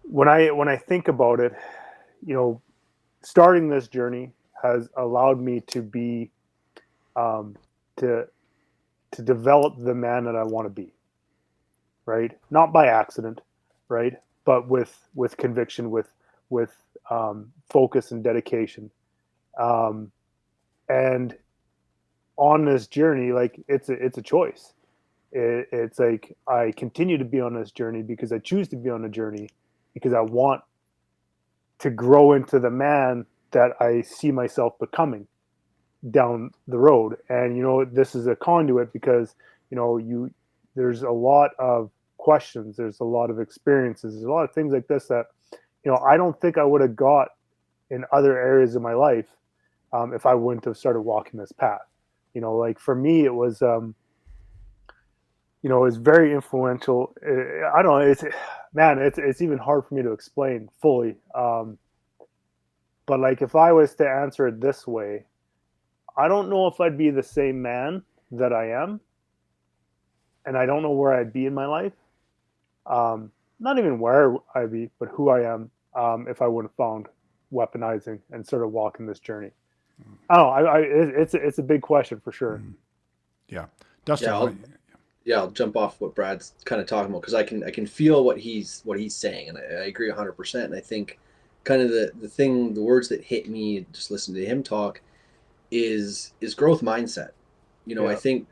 when I think about it, starting this journey has allowed me to be, to develop the man that I want to be, right? Not by accident, right? But with conviction, with focus and dedication. And on this journey, like, it's a choice. It's like, I continue to be on this journey because I choose to be on a journey because I want to grow into the man that I see myself becoming down the road. And, this is a conduit because, there's a lot of questions. There's a lot of experiences. There's a lot of things like this that, I don't think I would have got in other areas of my life if I wouldn't have started walking this path. Like, for me, it was, it's very influential. I don't know. It's even hard for me to explain fully. But like, if I was to answer it this way, I don't know if I'd be the same man that I am. And I don't know where I'd be in my life. Not even where I'd be, but who I am if I would have found weaponizing and started walking this journey. I don't know. It's a big question for sure. Yeah. Dustin. I'll jump off what Brad's kind of talking about, because I can feel what he's saying, and I agree 100%. And I think kind of the words that hit me just listening to him talk is growth mindset. I Yeah. think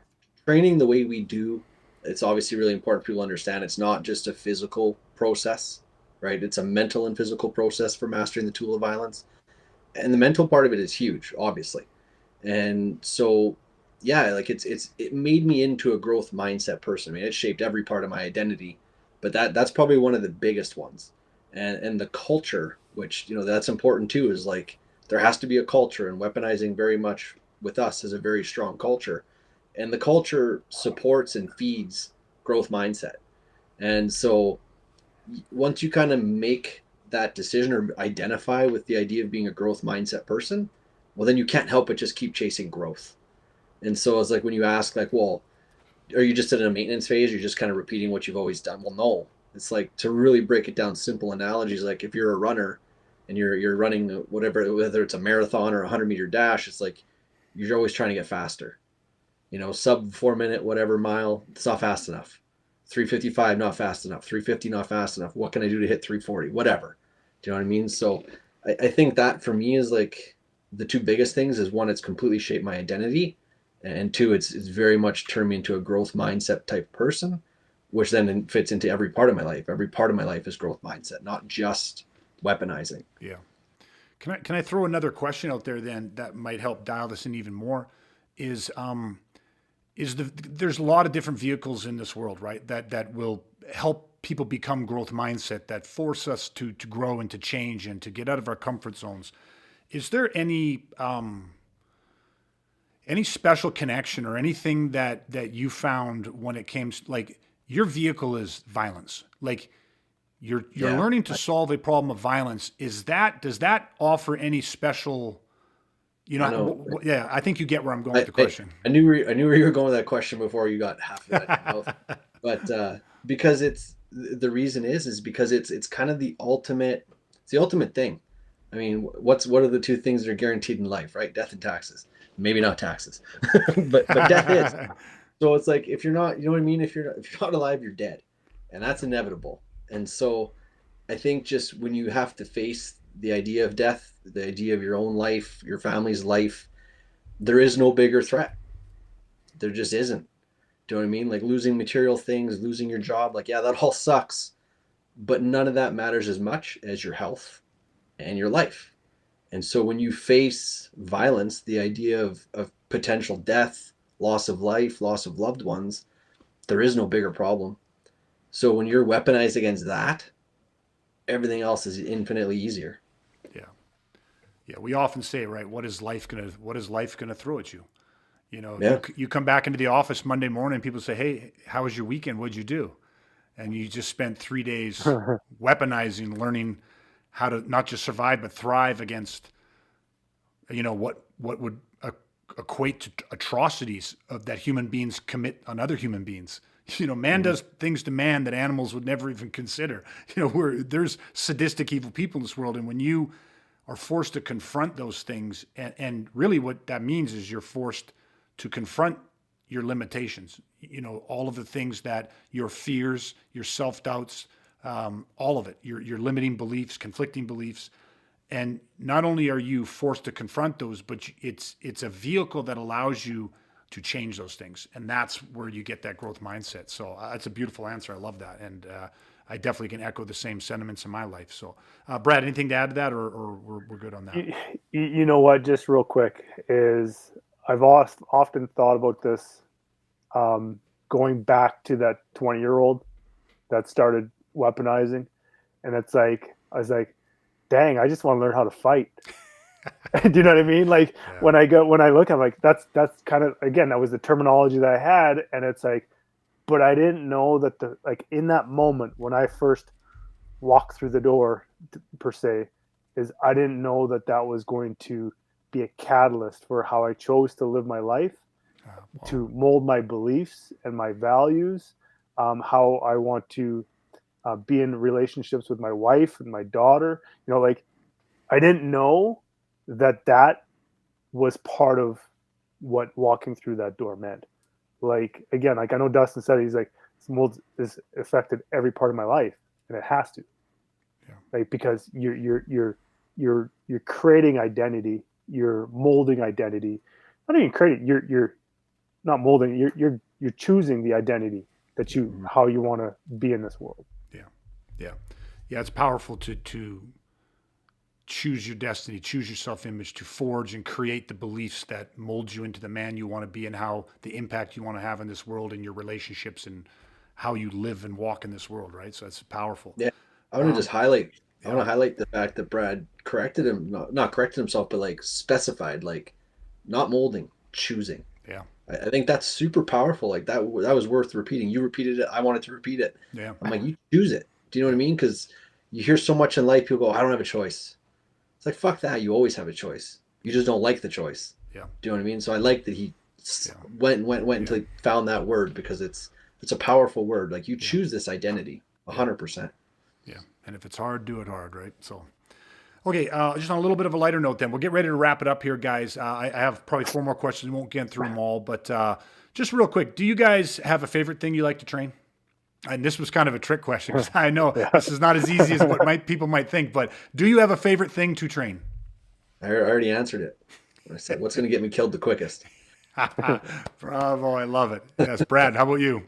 training the way we do, it's obviously really important for people to understand it's not just a physical process, right? It's a mental and physical process for mastering the tool of violence. And the mental part of it is huge, obviously. And so yeah, like it made me into a growth mindset person. I mean, it shaped every part of my identity, but that's probably one of the biggest ones. And the culture, which that's important too, is like there has to be a culture, and weaponizing very much with us is a very strong culture, and the culture supports and feeds growth mindset. And so once you kind of make that decision or identify with the idea of being a growth mindset person, well, then you can't help but just keep chasing growth. And so it's like when you ask, like, well, are you just in a maintenance phase? You're just kind of repeating what you've always done. Well, no. It's like, to really break it down, simple analogies. Like if you're a runner and you're running whatever, whether it's a marathon or a 100-meter dash, it's like you're always trying to get faster. Sub 4 minute, whatever mile, it's not fast enough. 355, not fast enough. 350, not fast enough. What can I do to hit 340? Whatever. Do you know what I mean? So I think that for me is like the two biggest things is one, it's completely shaped my identity. And two, it's very much turned me into a growth mindset type person, which then fits into every part of my life. Every part of my life is growth mindset, not just weaponizing. Yeah. Can I throw another question out there then that might help dial this in even more? Is there's a lot of different vehicles in this world, right? That will help people become growth mindset, that force us to grow and to change and to get out of our comfort zones. Is there any special connection or anything that you found when it came like your vehicle is violence, like you're Yeah. learning to solve a problem of violence? Does that offer any special, I know. yeah, I think you get where I'm going with I, the I, question. I knew where you were going with that question before you got half of that in your mouth. But because it's the reason is because it's kind of it's the ultimate thing. I mean, what are the two things that are guaranteed in life, right? Death and taxes. Maybe not taxes, but death is. So it's like if you're not, you know what I mean. If you're not alive, you're dead, and that's inevitable. And so I think just when you have to face the idea of death, the idea of your own life, your family's life, there is no bigger threat. There just isn't. Do you know what I mean? Like losing material things, losing your job, like, yeah, that all sucks, but none of that matters as much as your health and your life. And so when you face violence, the idea of potential death, loss of life, loss of loved ones, there is no bigger problem. So when you're weaponized against that, everything else is infinitely easier. Yeah. Yeah. We often say, right, what is life gonna throw at you? Yeah. You come back into the office Monday morning, people say, "Hey, how was your weekend? What'd you do?" And you just spent 3 days weaponizing, learning how to not just survive but thrive against, what would equate to atrocities that human beings commit on other human beings. Man Mm-hmm. does things to man that animals would never even consider. There's sadistic, evil people in this world, and when you are forced to confront those things, and really what that means is you're forced to confront your limitations. All of the things that your fears, your self doubts, all of it, your limiting beliefs, conflicting beliefs. And not only are you forced to confront those, but it's a vehicle that allows you to change those things, and that's where you get that growth mindset. So that's a beautiful answer. I love that, and I definitely can echo the same sentiments in my life. So, Brad, anything to add to that, or we're good on that? You know what? Just real quick is I've often thought about this, going back to that 20-year-old that started weaponizing, and it's like I was like, dang, I just want to learn how to fight. Do you know what I mean? Like Yeah, when I look, I'm like, that's kind of, again, that was the terminology that I had, and it's like, but I didn't know that like in that moment when I first walked through the door, per se, is I didn't know that was going to be a catalyst for how I chose to live my life, well, to mold my beliefs and my values, how I want to be in relationships with my wife and my daughter. Like I didn't know that was part of what walking through that door meant. Like again, like I know Dustin said, he's like, this mold has affected every part of my life, and it has to, yeah, like because you're you're creating identity, you're molding identity. Not even creating, you're not molding, you're choosing the identity that you Mhm. how you want to be in this world. Yeah. Yeah. Yeah. It's powerful to choose your destiny, choose your self image, to forge and create the beliefs that mold you into the man you want to be and how the impact you want to have in this world and your relationships and how you live and walk in this world, right? So that's powerful. Yeah, I want to just Um, highlight. I want yeah. to highlight the fact that Brad corrected him, not corrected himself, but like specified, like not molding, choosing. Yeah. I think that's super powerful. Like that was worth repeating. You repeated it. I wanted to repeat it. Yeah. I'm like, you choose it. Do you know what Yeah. I mean? Because you hear so much in life, people go, I don't have a choice. It's like, fuck that. You always have a choice. You just don't like the choice. Yeah. Do you know what I mean? So I like that he Yeah. went Yeah. until he found that word, because it's a powerful word. Like you Yeah. choose this identity 100%. Yeah. And if it's hard, do it hard, right? So, okay, just on a little bit of a lighter note, then we'll get ready to wrap it up here, guys. I have probably 4 more questions. We won't get through them all, but just real quick, do you guys have a favorite thing you like to train? And this was kind of a trick question because I know Yeah. this is not as easy as what people might think. But do you have a favorite thing to train? I already answered it. I said, what's going to get me killed the quickest? Bravo, I love it. Yes, Brad, how about you?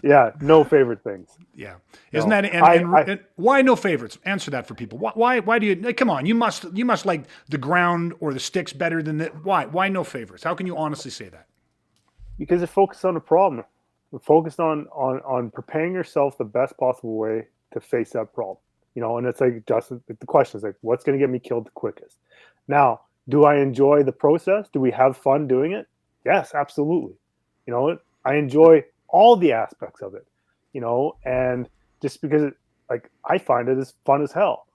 Yeah, no favorite things. Yeah, isn't No, that I and why no favorites? Answer that for people. Why do you like, come on? You must like the ground or the sticks better than the why no favorites? How can you honestly say that? because it focuses on the problem. We're focused on preparing yourself the best possible way to face that problem. And it's like Justin, the question is like, what's going to get me killed the quickest? Now, do I enjoy the process? Do we have fun doing it? Yes, absolutely. I enjoy all the aspects of it. And just because like I find it as fun as hell,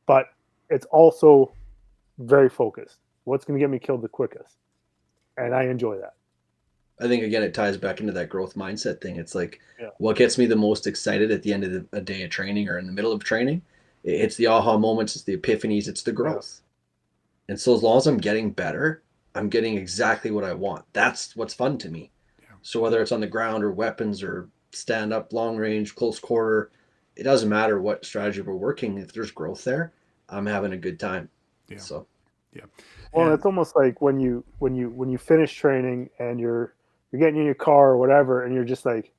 but it's also very focused. What's going to get me killed the quickest? And I enjoy that. I think, again, it ties back into that growth mindset thing. It's like, Yeah. what gets me the most excited at the end of a day of training or in the middle of training? It's the aha moments, it's the epiphanies, it's the growth. Yeah. And so as long as I'm getting better, I'm getting exactly what I want. That's what's fun to me. Yeah. So whether it's on the ground or weapons or stand up, long range, close quarter, it doesn't matter what strategy we're working. If there's growth there, I'm having a good time. Yeah. So, yeah. Well, And it's almost like when you finish training and you're getting in your car or whatever, and you're just like,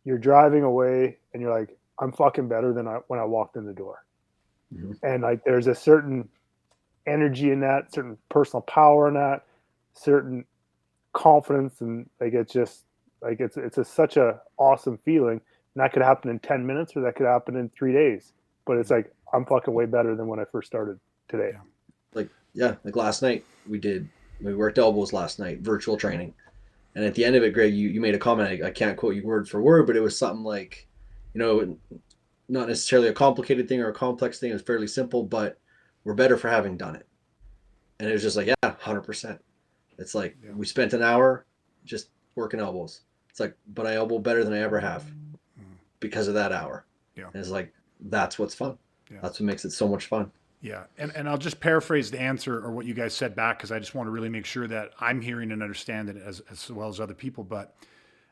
you're driving away, and you're like, I'm fucking better than when I walked in the door. Mm-hmm. And like, there's a certain energy in that, certain personal power in that, certain confidence, and like it's just like it's such a awesome feeling. And that could happen in 10 minutes, or that could happen in 3 days. But it's like, I'm fucking way better than when I first started today. Like last night we worked elbows last night, virtual training. And at the end of it, Greg, you made a comment. I can't quote you word for word, but it was something like, not necessarily a complicated thing or a complex thing. It was fairly simple, but we're better for having done it. And it was just like, yeah, 100%. It's like, we spent an hour just working elbows. It's like, but I elbow better than I ever have because of that hour. Yeah. And it's like, that's what's fun. Yeah. That's what makes it so much fun. Yeah. And I'll just paraphrase the answer or what you guys said back, because I just want to really make sure that I'm hearing and understand it as well as other people. But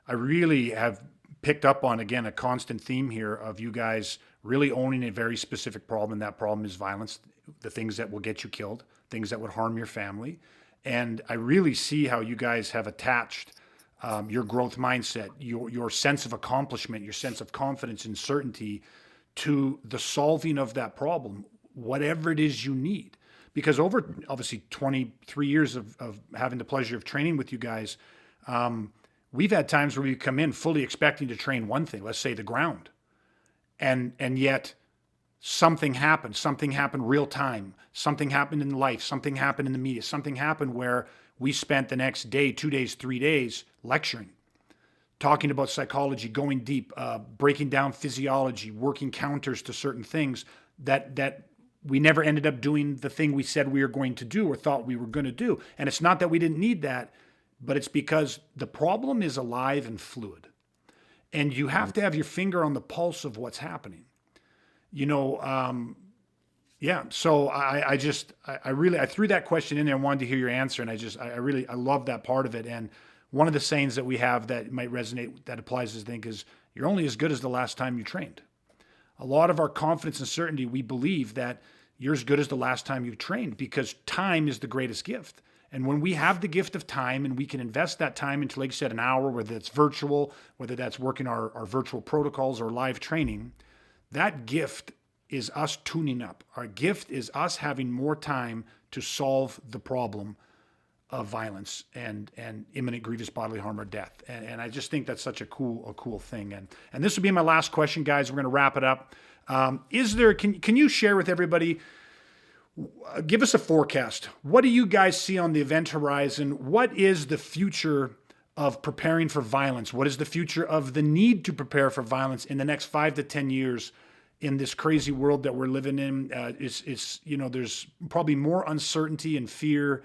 I really have picked up on, again, a constant theme here of you guys really owning a very specific problem. And that problem is violence, the things that will get you killed, things that would harm your family. And I really see how you guys have attached your growth mindset, your sense of accomplishment, your sense of confidence and certainty to the solving of that problem, whatever it is you need. Because over obviously 23 years of having the pleasure of training with you guys, we've had times where we come in fully expecting to train one thing, let's say the ground. And yet something happened real time, something happened in life, something happened in the media, something happened where we spent the next day, 2 days, 3 days lecturing, talking about psychology, going deep, breaking down physiology, working counters to certain things that we never ended up doing the thing we said we were going to do or thought we were going to do. And it's not that we didn't need that, but it's because the problem is alive and fluid. And you have to have your finger on the pulse of what's happening. Yeah. So I threw that question in there and wanted to hear your answer. And I love that part of it. And one of the sayings that we have that might resonate, that applies, I think, is you're only as good as the last time you trained. A lot of our confidence and certainty, we believe that you're as good as the last time you trained, because time is the greatest gift. And when we have the gift of time and we can invest that time into, like you said, an hour, whether it's virtual, whether that's working our virtual protocols or live training, that gift is us tuning up. Our gift is us having more time to solve the problem of violence and imminent grievous bodily harm or death. And I just think that's such a cool thing. And this will be my last question, guys. We're going to wrap it up. Can you share with everybody, give us a forecast. What do you guys see on the event horizon? What is the future of preparing for violence? What is the future of the need to prepare for violence in the next 5 to 10 years in this crazy world that we're living in? There's probably more uncertainty and fear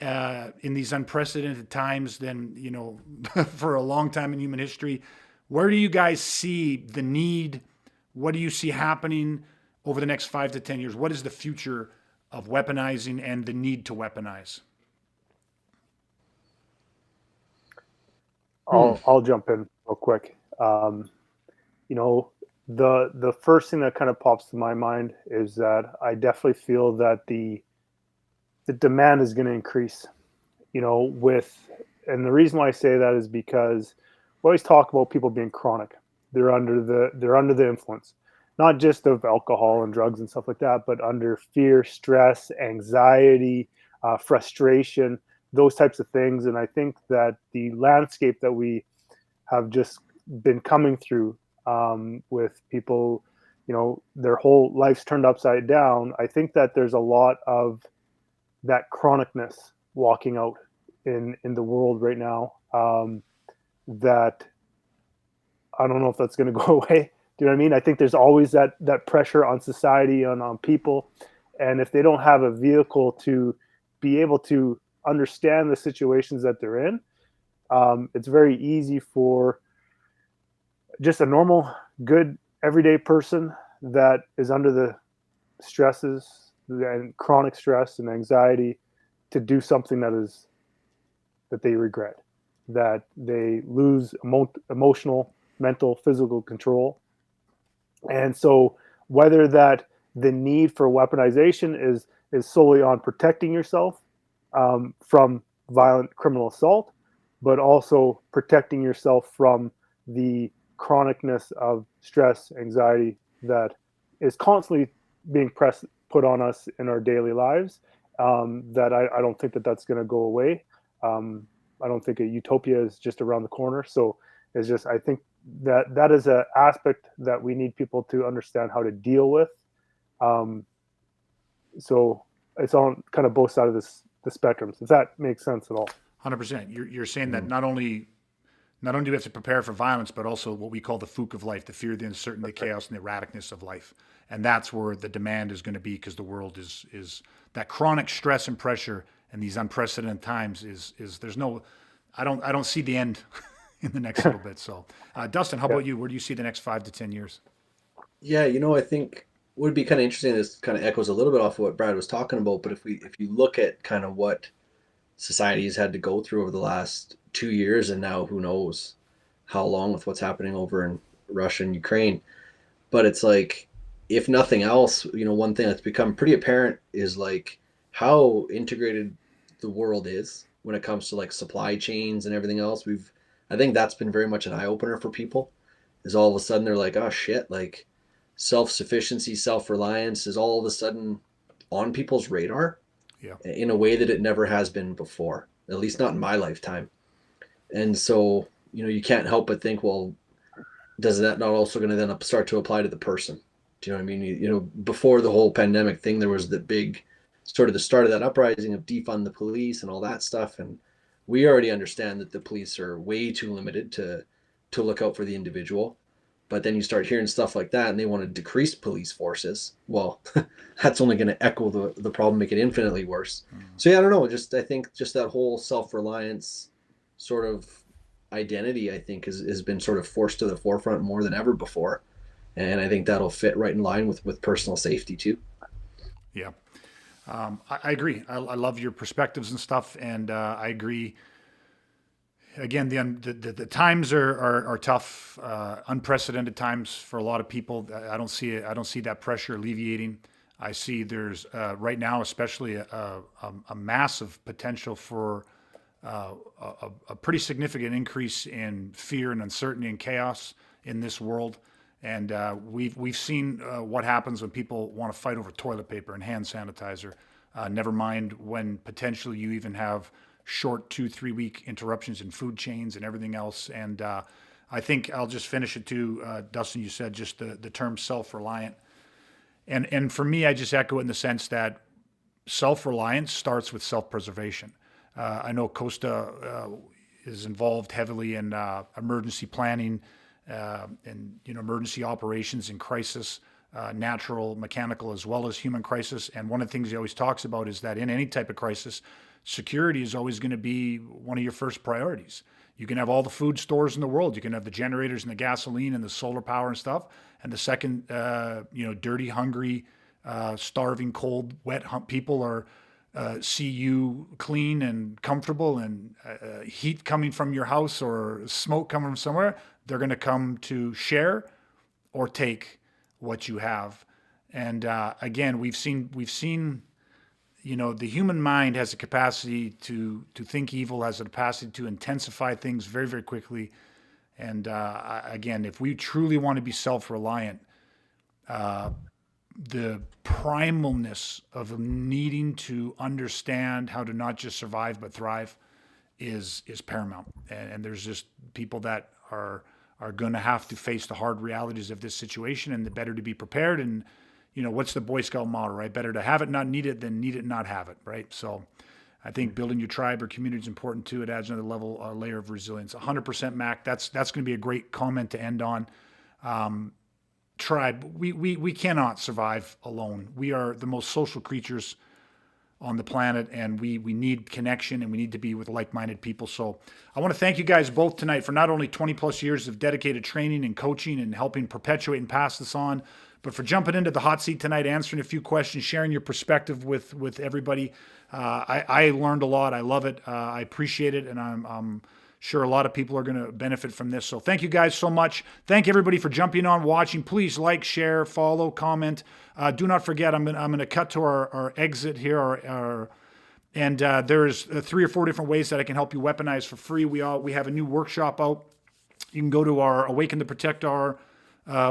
in these unprecedented times than, for a long time in human history. Where do you guys see the need? What do you see happening over the next 5 to 10 years? What is the future of weaponizing and the need to weaponize? I'll jump in real quick. The first thing that kind of pops to my mind is that I definitely feel that the demand is going to increase. And the reason why I say that is because we always talk about people being chronic. They're under the influence, not just of alcohol and drugs and stuff like that, but under fear, stress, anxiety, frustration, those types of things. And I think that the landscape that we have just been coming through with people, their whole life's turned upside down. I think that there's a lot of that chronicness walking out in the world right now, that I don't know if that's going to go away. Do you know what I mean? I think there's always that pressure on society and on people. And if they don't have a vehicle to be able to understand the situations that they're in, it's very easy for just a normal, good, everyday person that is under the stresses and chronic stress and anxiety to do something that they regret, that they lose emotional, mental, physical control. And so whether that the need for weaponization is solely on protecting yourself from violent criminal assault, but also protecting yourself from the chronicness of stress, anxiety that is constantly being put on us in our daily lives, that I don't think that that's going to go away. I don't think a utopia is just around the corner. So it's just, I think that is an aspect that we need people to understand how to deal with. So it's on kind of both sides of the spectrum. If that makes sense at all. 100%. You're saying that not only do we have to prepare for violence, but also what we call the fook of life, the fear, the uncertainty, the chaos, and the erraticness of life. And that's where the demand is going to be, because the world is that chronic stress and pressure and these unprecedented times is there's no, I don't see the end in the next little bit. So Dustin, how about you? Where do you see the next 5 to 10 years? Yeah, I think would be kind of interesting. This kind of echoes a little bit off of what Brad was talking about, but if you look at kind of what society has had to go through over the last 2 years, and now who knows how long with what's happening over in Russia and Ukraine. But it's like, if nothing else, one thing that's become pretty apparent is like how integrated the world is when it comes to like supply chains and everything else. I think that's been very much an eye opener for people, is all of a sudden they're like, oh shit, like self-sufficiency, self-reliance is all of a sudden on people's radar. Yeah. In a way that it never has been before, at least not in my lifetime. And so, you can't help but think, well, does that not also going to then start to apply to the person? Do you know what I mean? Before the whole pandemic thing, there was the big sort of the start of that uprising of defund the police and all that stuff. And we already understand that the police are way too limited to look out for the individual. But then you start hearing stuff like that and they want to decrease police forces. Well, that's only going to echo the problem, make it infinitely worse. So yeah, I don't know. I think that whole self-reliance sort of identity, I think has been sort of forced to the forefront more than ever before. And I think that'll fit right in line with personal safety too. Yeah. I agree. I love your perspectives and stuff. And I agree. Again, the times are tough, unprecedented times for a lot of people. I don't see that pressure alleviating. I see there's right now, especially a massive potential for a pretty significant increase in fear and uncertainty and chaos in this world. And we've seen what happens when people want to fight over toilet paper and hand sanitizer. Never mind when potentially you even have short 2-3 week interruptions in food chains and everything else. And I think I'll just finish it too, Dustin. You said just the term self-reliant, and for me, I just echo it in the sense that self-reliance starts with self-preservation. I know Costa is involved heavily in emergency planning and emergency operations in crisis, natural, mechanical, as well as human crisis. And one of the things he always talks about is that in any type of crisis, security is always going to be one of your first priorities. You can have all the food stores in the world. You can have the generators and the gasoline and the solar power and stuff. And the second, dirty, hungry, starving, cold, wet people are see you clean and comfortable and heat coming from your house or smoke coming from somewhere, they're going to come to share or take what you have. And again, we've seen, the human mind has a capacity to think evil, has a capacity to intensify things very, very quickly. And again, if we truly want to be self-reliant, the primalness of needing to understand how to not just survive but thrive is paramount. And there's just people that are going to have to face the hard realities of this situation, and the better to be prepared. And what's the Boy Scout motto, right? Better to have it, not need it, than need it, not have it, right? So I think building your tribe or community is important too. It adds another level, layer of resilience. 100%, Mac. That's going to be a great comment to end on. Tribe, we cannot survive alone. We are the most social creatures on the planet, and we need connection, and we need to be with like-minded people. So I want to thank you guys both tonight for not only 20 plus years of dedicated training and coaching and helping perpetuate and pass this on, but for jumping into the hot seat tonight, answering a few questions, sharing your perspective with everybody. I learned a lot. I love it. I appreciate it, and I'm sure a lot of people are going to benefit from this. So thank you guys so much. Thank everybody for jumping on, watching. Please like, share, follow, comment. Do not forget, I'm going to cut to our exit here. And there's 3 or 4 different ways that I can help you weaponize for free. We have a new workshop out. You can go to our Awaken the Protector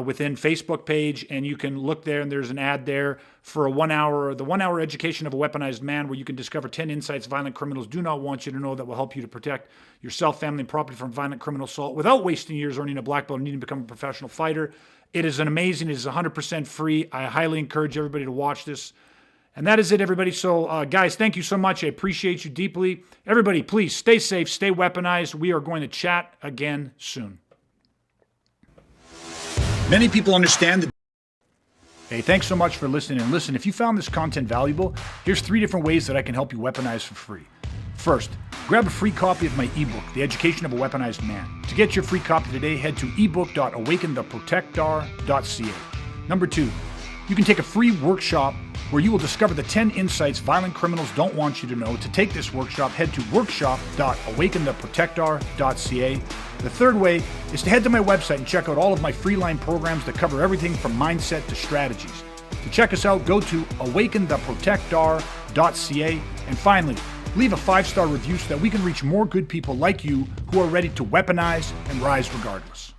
within Facebook page, and you can look there, and there's an ad there for the 1 hour education of a weaponized man, where you can discover 10 insights violent criminals do not want you to know that will help you to protect yourself, family, and property from violent criminal assault without wasting years earning a black belt and needing to become a professional fighter. It is it is 100% free. I highly encourage everybody to watch this. And that is it, everybody. So, guys, thank you so much. I appreciate you deeply. Everybody, please stay safe, stay weaponized. We are going to chat again soon. Many people understand that. Hey, thanks so much for listening. And listen, if you found this content valuable, here's 3 different ways that I can help you weaponize for free. First, grab a free copy of my ebook, The Education of a Weaponized Man. To get your free copy today, head to ebook.awakentheprotector.ca. Number 2, you can take a free workshop where you will discover the 10 insights violent criminals don't want you to know. To take this workshop, head to workshop.awakentheprotector.ca. The third way is to head to my website and check out all of my freeline programs that cover everything from mindset to strategies. To check us out, go to awakentheprotector.ca. And finally, leave a 5-star review so that we can reach more good people like you who are ready to weaponize and rise regardless.